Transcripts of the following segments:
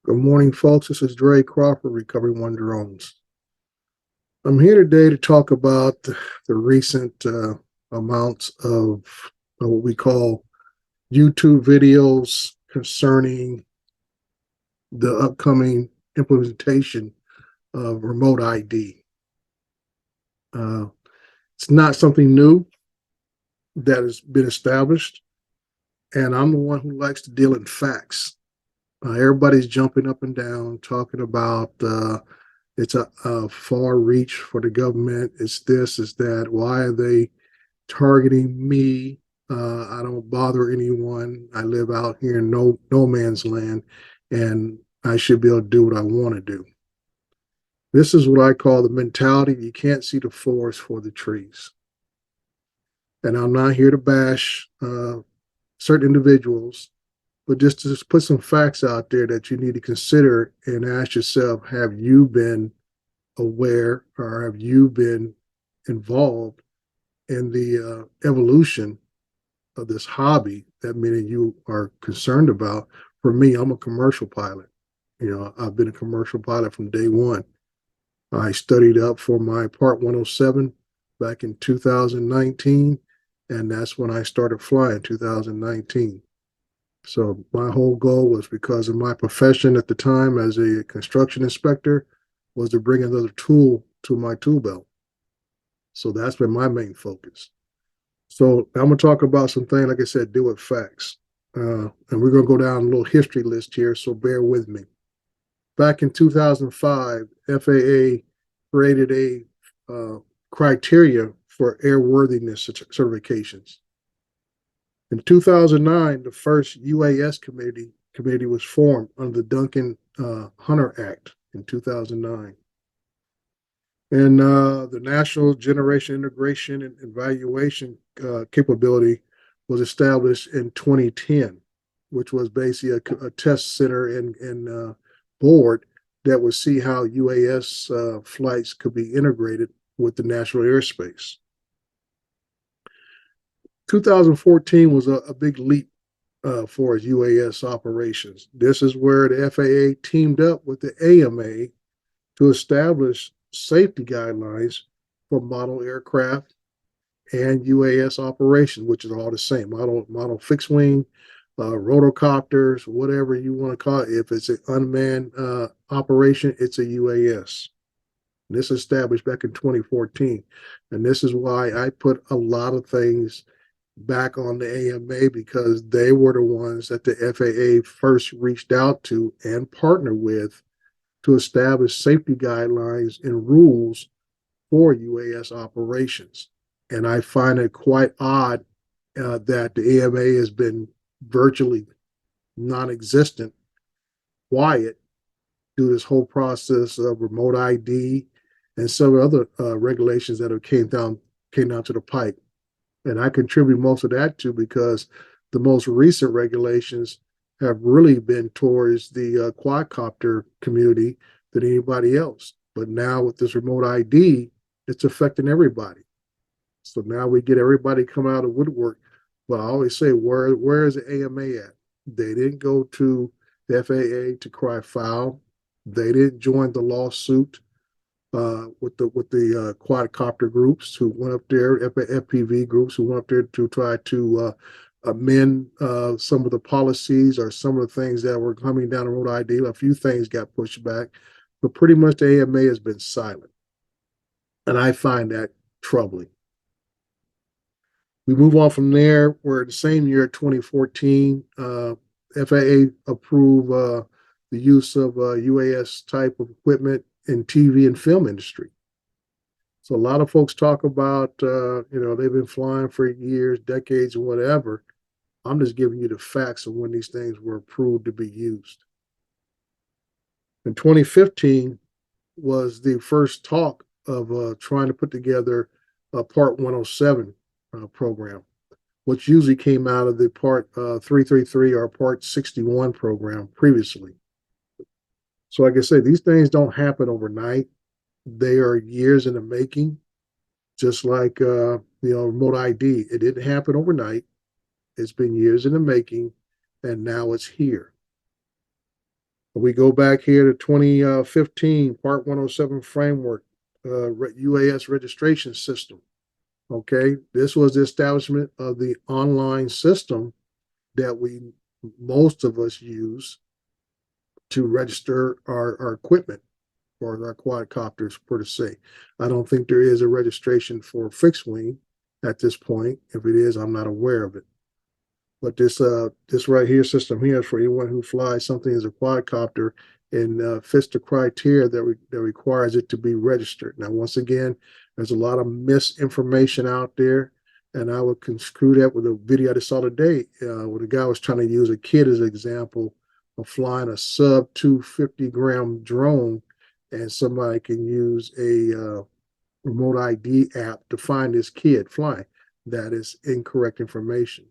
Good morning, folks. This is Dre Crawford, Recovery One Drones. I'm here today to talk about the recent amounts of what we call YouTube videos concerning the upcoming implementation of remote ID. Uh, it's not something new that has been established, and I'm the one who likes to deal in facts. Everybody's jumping up and down talking about it's a far reach for the government. It's this, it's that. Why are they targeting me? I don't bother anyone. I live out here in no man's land, and I should be able to do what I want to do. This is what I call the mentality you can't see the forest for the trees. And I'm not here to bash certain individuals, but just to put some facts out there that you need to consider and ask yourself, have you been aware or have you been involved in the evolution of this hobby that many of you are concerned about? For me, I'm a commercial pilot. I've been a commercial pilot from day one. I studied up for my Part 107 back in 2019, and that's when I started flying, 2019. So my whole goal was, because of my profession at the time as a construction inspector, was to bring another tool to my tool belt. So that's been my main focus. So I'm gonna talk about some things, like I said, deal with facts. And we're gonna go down a little history list here, so bear with me. Back in 2005, FAA created a criteria for airworthiness certifications. In 2009, the first UAS committee was formed under the Duncan Hunter Act in 2009. And the National Generation Integration and Evaluation capability was established in 2010, which was basically a test center and board that would see how UAS flights could be integrated with the national airspace. 2014 was a big leap for UAS operations. This is where the FAA teamed up with the AMA to establish safety guidelines for model aircraft and UAS operations, which is all the same. Model fixed wing, rotocopters, whatever you want to call it. If it's an unmanned operation, it's a UAS. This was established back in 2014. And this is why I put a lot of things back on the AMA, because they were the ones that the FAA first reached out to and partnered with to establish safety guidelines and rules for UAS operations. And I find it quite odd that the AMA has been virtually non-existent, quiet, through this whole process of remote ID and some other regulations that have came down to the pike. And I contribute most of that to, because the most recent regulations have really been towards the quadcopter community than anybody else. But now with this remote ID, it's affecting everybody. So now we get everybody come out of woodwork. But I always say, where is the AMA at? They didn't go to the FAA to cry foul. They didn't join the lawsuit with the quadcopter groups who went up there, FPV groups who went up there to try to amend some of the policies or some of the things that were coming down the road. A few things got pushed back, but pretty much the AMA has been silent, and I find that troubling. We move on from there. Where the same year, 2014, FAA approved the use of UAS type of equipment in TV and film industry. So a lot of folks talk about, they've been flying for years, decades, or whatever. I'm just giving you the facts of when these things were approved to be used. In 2015 was the first talk of trying to put together a Part 107 program, which usually came out of the Part 333 or Part 61 program previously. So like I say, these things don't happen overnight. They are years in the making, just like remote ID. It didn't happen overnight. It's been years in the making, and now it's here. We go back here to 2015, Part 107 framework, UAS registration system. Okay, this was the establishment of the online system that most of us use to register our equipment or our quadcopters per se. I don't think there is a registration for fixed wing at this point. If it is, I'm not aware of it. But this right here system here is for anyone who flies something as a quadcopter and fits the criteria that requires it to be registered. Now, once again, there's a lot of misinformation out there, and I would construe that with a video I just saw today, where the guy was trying to use a kid as an example of flying a sub 250-gram drone, and somebody can use a remote ID app to find this kid flying. That is incorrect information.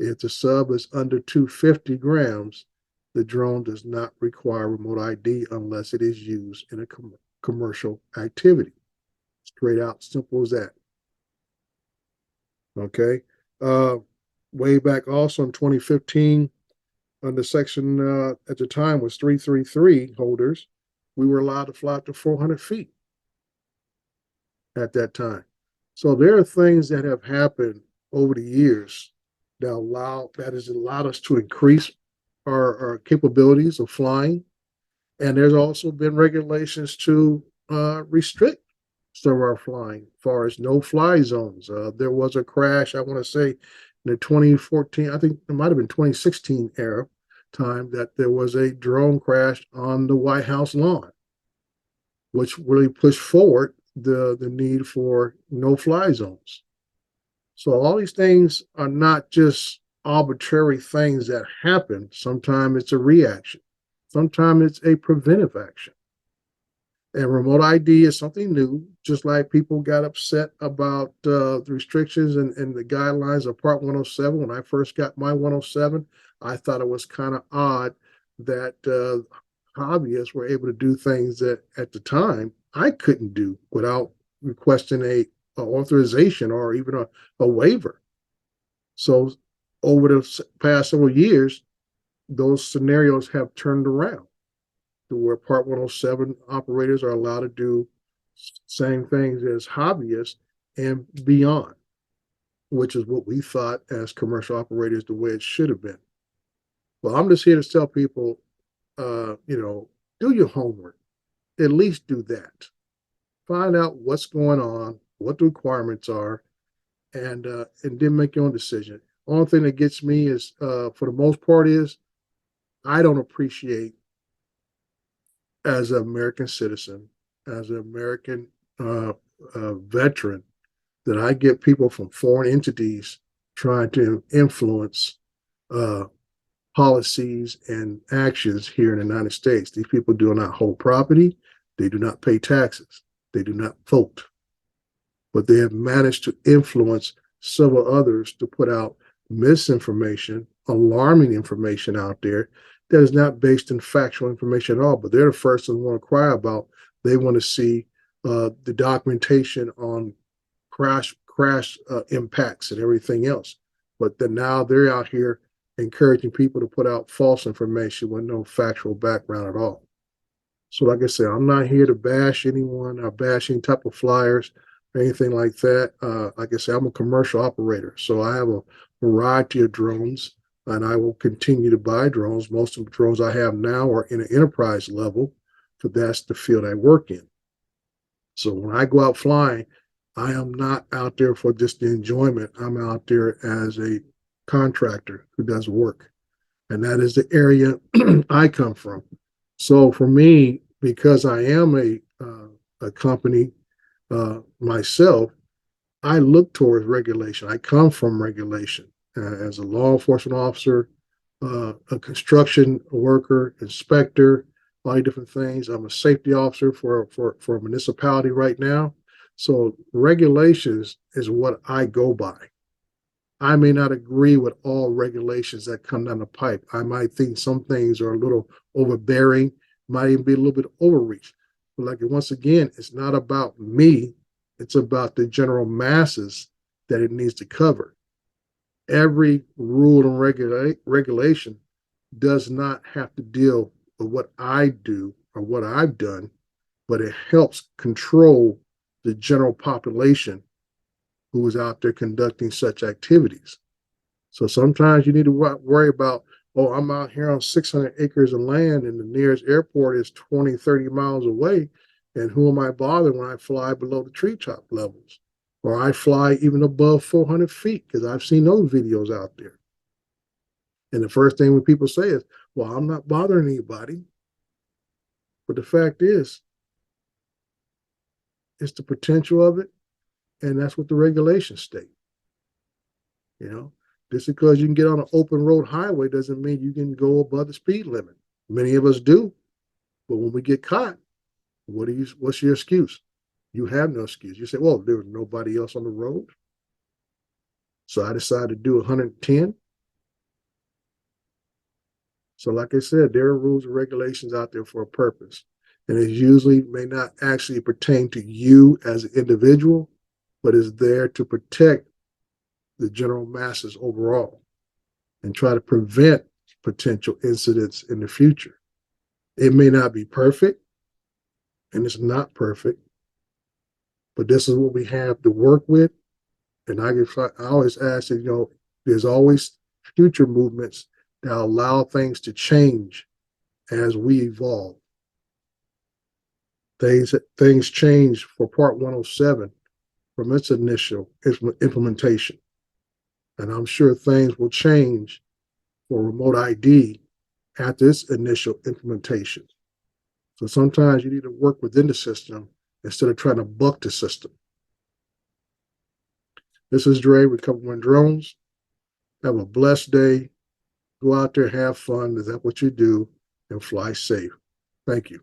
If the sub is under 250 grams, the drone does not require remote ID unless it is used in a commercial activity. Straight out, simple as that. Okay. Way back also in 2015, under section at the time was 333 holders, we were allowed to fly up to 400 feet at that time. So there are things that have happened over the years that has allowed us to increase our capabilities of flying. And there's also been regulations to restrict some of our flying, as far as no fly zones. There was a crash, I want to say, in the 2014, I think it might have been 2016 era time, that there was a drone crash on the White House lawn, which really pushed forward the need for no fly zones. So all these things are not just arbitrary things that happen. Sometimes it's a reaction. Sometimes it's a preventive action. And remote ID is something new, just like people got upset about the restrictions and the guidelines of Part 107. When I first got my 107, I thought it was kind of odd that hobbyists were able to do things that at the time I couldn't do without requesting a authorization or even a waiver. So over the past several years, those scenarios have turned around to where Part 107 operators are allowed to do same things as hobbyists and beyond, which is what we thought as commercial operators the way it should have been. Well, I'm just here to tell people, do your homework. At least do that. Find out what's going on, what the requirements are, and then make your own decision. Only thing that gets me is, for the most part, is I don't appreciate, as an American citizen, as an American veteran, that I get people from foreign entities trying to influence policies and actions here in the United States. These people do not hold property. They do not pay taxes. They do not vote. But they have managed to influence several others to put out misinformation, alarming information out there that is not based in factual information at all. But they're the first to want to cry about. They want to see the documentation on crash impacts and everything else. But then now they're out here encouraging people to put out false information with no factual background at all. So like I said, I'm not here to bash anyone or bash any type of flyers or anything like that. Like I said, I'm a commercial operator, so I have a variety of drones, and I will continue to buy drones. Most of the drones I have now are in an enterprise level, because that's the field I work in. So when I go out flying, I am not out there for just the enjoyment. I'm out there as a contractor who does work. And that is the area I come from. So for me, because I am a company myself, I look towards regulation. I come from regulation as a law enforcement officer, a construction worker, inspector, a lot of different things. I'm a safety officer for a municipality right now. So regulations is what I go by. I may not agree with all regulations that come down the pipe. I might think some things are a little overbearing, might even be a little bit overreach. But like once again, it's not about me. It's about the general masses that it needs to cover. Every rule and regulation does not have to deal of what I do or what I've done, but it helps control the general population who is out there conducting such activities. So sometimes you need to worry about, oh, I'm out here on 600 acres of land and the nearest airport is 20, 30 miles away. And who am I bothering when I fly below the treetop levels? Or I fly even above 400 feet, because I've seen those videos out there. And the first thing when people say is, well, I'm not bothering anybody. But the fact is, it's the potential of it. And that's what the regulations state. You know, just because you can get on an open road highway doesn't mean you can go above the speed limit. Many of us do. But when we get caught, what's your excuse? You have no excuse. You say, well, there was nobody else on the road, so I decided to do 110. So like I said, there are rules and regulations out there for a purpose. And it usually may not actually pertain to you as an individual, but is there to protect the general masses overall and try to prevent potential incidents in the future. It may not be perfect, and it's not perfect, but this is what we have to work with. And I always ask that, there's always future movements that allow things to change as we evolve. Things change for Part 107 from its initial implementation. And I'm sure things will change for remote ID after its initial implementation. So sometimes you need to work within the system instead of trying to buck the system. This is Dre with Cover One Drones. Have a blessed day. Go out there, have fun. Is that what you do? And fly safe. Thank you.